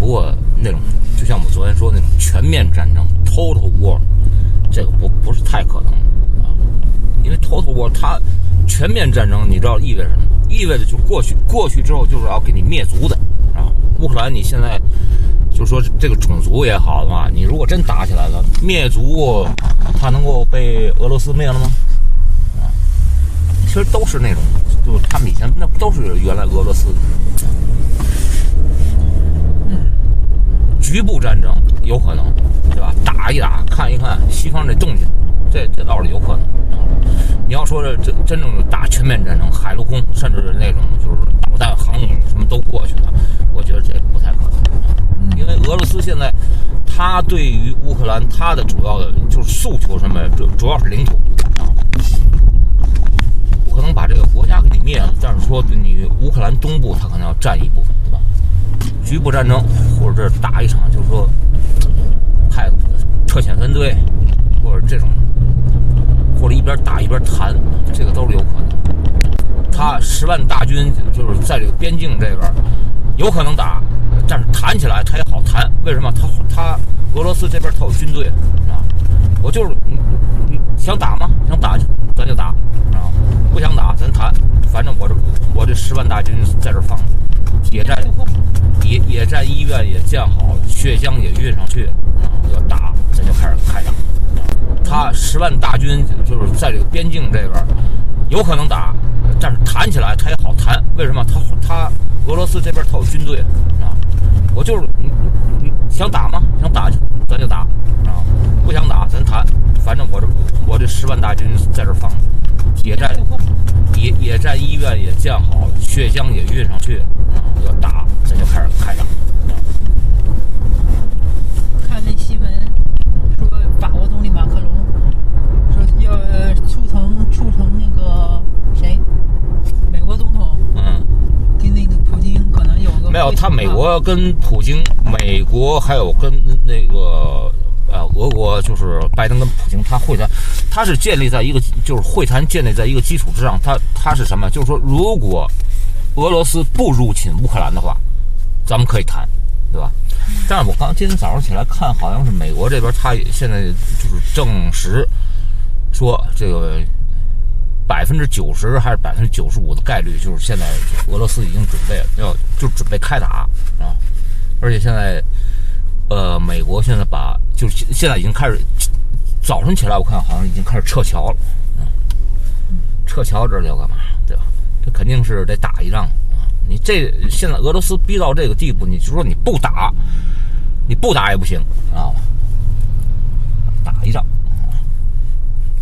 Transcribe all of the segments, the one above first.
不过那种就像我昨天说那种全面战争 （total war）， 这个不是太可能啊，因为 total war 它全面战争，你知道意味着什么？意味着就过去之后就是要给你灭族的啊！乌克兰你现在就说这个种族也好的话，你如果真打起来了，灭族，它能够被俄罗斯灭了吗？啊，其实都是那种，就是他们以前那都是原来俄罗斯的。局部战争有可能，对吧？打一打，看一看西方这动静，这倒是有可能。你要说这真正打全面战争，海陆空，甚至那种就是导弹、航母什么都过去了，我觉得这不太可能。因为俄罗斯现在，他对于乌克兰，他的主要的就是诉求什么，主要是领土啊，不可能把这个国家给你灭了，但是说你乌克兰东部，他可能要占一部分，对吧？局部战争，或者是打一场，就是说派特遣分队，或者这种，或者一边打一边谈，这个都是有可能。他10万大军就是在这个边境这边有可能打，但是谈起来他也好谈。为什么？他俄罗斯这边他有军队啊，我就是你想打吗？想打咱就打啊，不想打咱谈。反正我这10万大军在这放着，野战医院也建好了，血浆也运上去啊，要打咱就开始开打。他10万大军就是在这个边境这边有可能打，但是谈起来他也好谈。为什么？他俄罗斯这边他有军队啊，我就是你想打吗？想打咱就打啊，不想打咱谈。反正我这10万大军在这放着，野战医院也建好了，血浆也运上去啊，要打咱就开始开打。看那新闻说，法国总理马克龙说要促成那个谁，美国总统跟那个普京可能有个没有，他美国跟普京，美国还有跟那个俄国，就是拜登跟普京，他会谈，他是建立在一个就是会谈建立在一个基础之上，他是什么？就是说，如果俄罗斯不入侵乌克兰的话，咱们可以谈，对吧？但是我今天早上起来看，好像是美国这边他现在就是证实说，这个90%还是95%的概率，就是现在俄罗斯已经准备就准备开打啊！而且现在美国现在就是现在已经开始，早晨起来我看好像已经开始撤侨了啊！撤侨这要干嘛？对吧？这肯定是得打一仗啊！你这现在俄罗斯逼到这个地步，你就说你不打也不行啊！打一仗，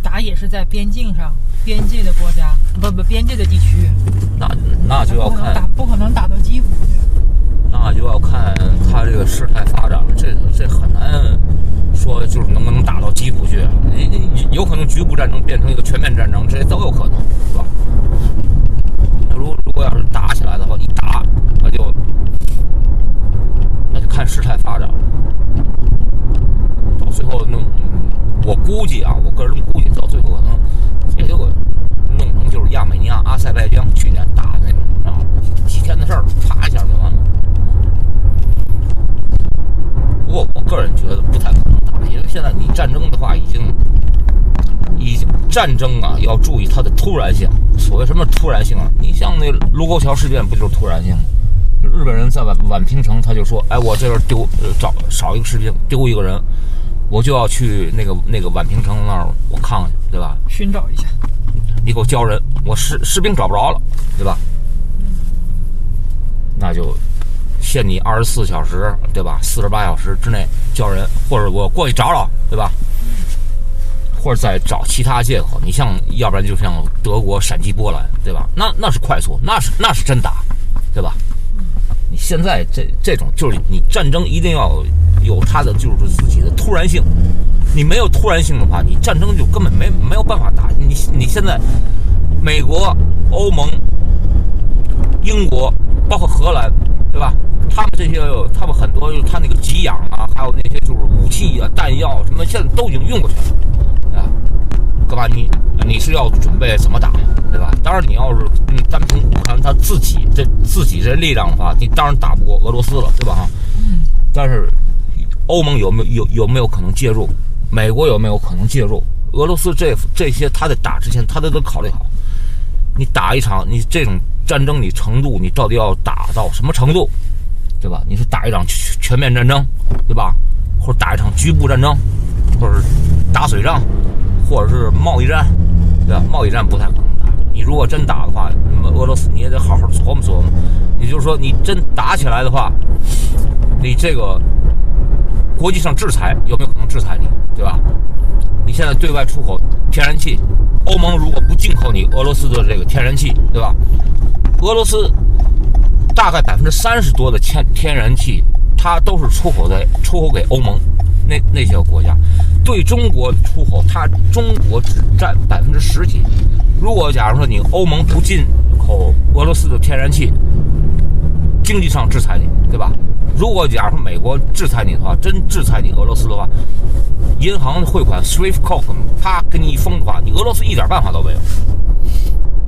打也是在边境上，边界的国家，边界的地区，那就要看，不可能打到基辅去，那就要看他这个事态发展了，这很难说就是能不能打到基辅去，有可能局部战争变成一个全面战争，这些都有可能，是吧？如果要是打起来的话，一打那就看事态发展，到最后我估计啊，我个人估计到最后可能也就弄成就是亚美尼亚、阿塞拜疆去年打的那种啊，几天的事儿，啪一下就完了。不过我个人觉得不太可能打，因为现在你战争的话已经战争啊，要注意它的突然性。所谓什么突然性啊？你像那卢沟桥事件不就是突然性吗？日本人在宛平城，他就说：“哎，我这边少一个士兵，丢一个人，我就要去那个宛平城那儿，我看看去，对吧？寻找一下，你给我交人，我士兵找不着了，对吧？那就限你24小时，对吧？48小时之内交人，或者我过去找找，对吧？或者再找其他借口。你像，要不然就像德国闪击波兰，对吧？那是快速，那是真打，对吧？你现在这种就是你战争一定要有它的就是自己的突然性，你没有突然性的话，你战争就根本没有办法打。你现在美国、欧盟、英国，包括荷兰，对吧？他们很多就是他那个给养啊，还有那些就是武器啊、弹药什么，现在都已经运过去了，啊，干嘛？你是要准备怎么打，对吧？当然，你要是单凭乌克兰他自己这力量的话，你当然打不过俄罗斯了，对吧？哈。但是欧盟有没有可能介入？美国有没有可能介入？俄罗斯这些他在打之前，他都得考虑好。你打一场，你这种战争，你程度，你到底要打到什么程度，对吧？你是打一场全面战争，对吧？或者打一场局部战争，或者打水仗，或者是贸易战，对吧？贸易战不太可能打。你如果真打的话，那么俄罗斯你也得好好琢磨琢磨。也就是说，你真打起来的话，你这个国际上制裁有没有可能制裁你，对吧？你现在对外出口天然气，欧盟如果不进口你俄罗斯的这个天然气，对吧？俄罗斯大概30%多的天然气，它都是出口给欧盟那些国家。对中国出口，中国只占10%几。如果假如说你欧盟不进口俄罗斯的天然气，经济上制裁你，对吧？如果假如说美国制裁你的话，真制裁你俄罗斯的话，银行汇款 SWIFT code 啪给你一封的话，你俄罗斯一点办法都没有。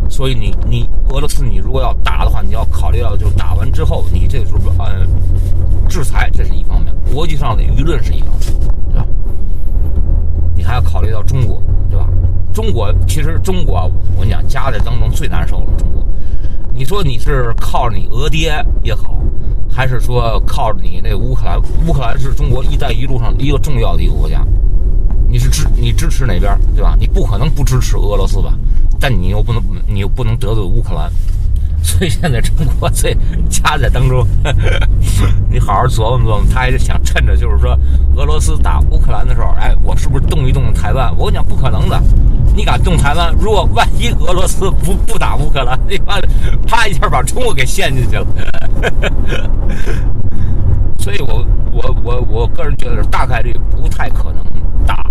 所以你俄罗斯你如果要打的话，你要考虑到就是打完之后，你这个时候制裁这是一方面，国际上的舆论是一方面，对吧？你还要考虑到中国，对吧？其实中国啊，我跟你讲，夹在当中最难受了。中国，你说你是靠着你俄爹也好，还是说靠着你那个乌克兰？乌克兰是中国“一带一路”上一个重要的一个国家，你支持哪边，对吧？你不可能不支持俄罗斯吧？但你又不能得罪乌克兰，所以现在中国这夹在当中，你好好琢磨琢磨，他还是想趁着就是说俄罗斯打乌克兰的时候，哎，我是不是动一动台湾？我跟你讲，不可能的。你敢动台湾？如果万一俄罗斯不打乌克兰，你看啪一下把中国给陷进去了。所以我个人觉得大概率不太可能打，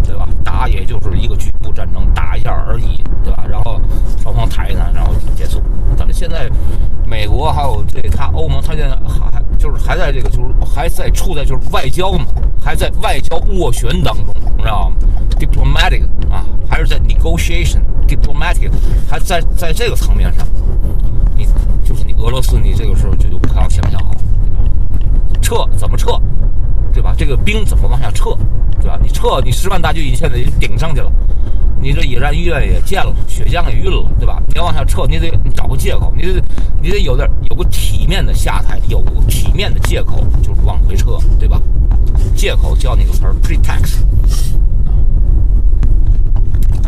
对吧？打也就是一个局部战争，打一下而已，对吧？然后双方谈一谈，然后结束。但是现在美国还有欧盟，他现在还在这个就是还在处在就是外交嘛，还在外交斡旋当中，你知道吗 ？diplomatic 啊，还是在 negotiation diplomatic， 还在这个层面上，你俄罗斯，你这个时候就可要想想好，对吧？撤怎么撤，对吧？这个兵怎么往下撤，对吧？你10万大军现在已经顶上去了，你这野战医院也建了，血浆也运了，对吧？你要往下撤，你得找个借口，你得有个体面的下台，有个体面的借口，就是往回撤，对吧？借口叫那个词儿 pretext。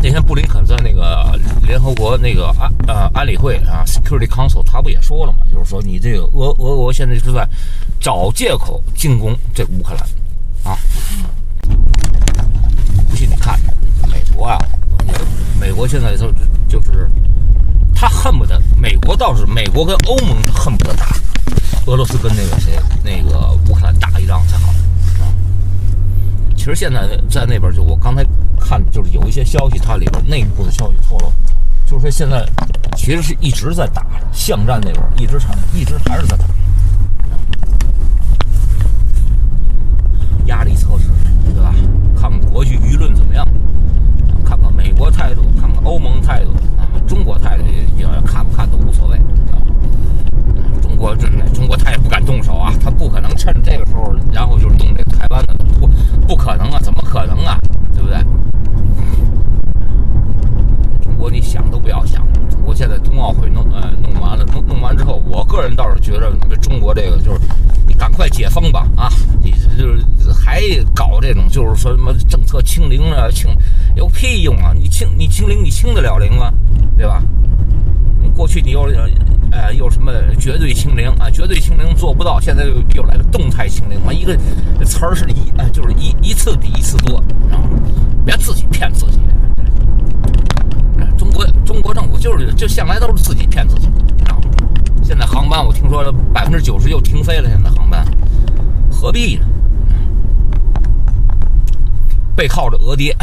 那天布林肯在那个联合国那个安理会啊 Security Council， 他不也说了嘛，就是说你这个俄国现在是在找借口进攻这乌克兰啊。不信你看美国啊，美国现在就是他恨不得美国跟欧盟恨不得打俄罗斯跟那个乌克兰打一仗才好啊。其实现在在那边就我刚才看就是有一些消息，它里边内部的消息透露，就是说现在其实是一直在打巷战那边，一直还是在打。压力测试，对吧？看看国际舆论怎么样，看看美国态度，看看欧盟态度啊，中国态度也看不看都无所谓。中国他也不敢动手啊，他不可能趁这个时候，然后就是动这个台湾的，不可能啊，怎么可能啊，对不对？中国你想都不要想，中国现在冬奥会弄完了，弄完之后，我个人倒是觉得中国这个就是你赶快解封吧啊！你就是还搞这种就是说什么政策清零啊，有屁用啊！你清零，你清得了零吗？对吧？过去你有什么绝对清零啊？绝对清零做不到，现在又来个动态清零嘛，一个词儿是就是一次比一次多，知道吗？别自己骗自己。中国政府就向来都是自己骗自己，知道吗？现在航班我听说90%又停飞了，现在航班何必呢？背靠着俄爹。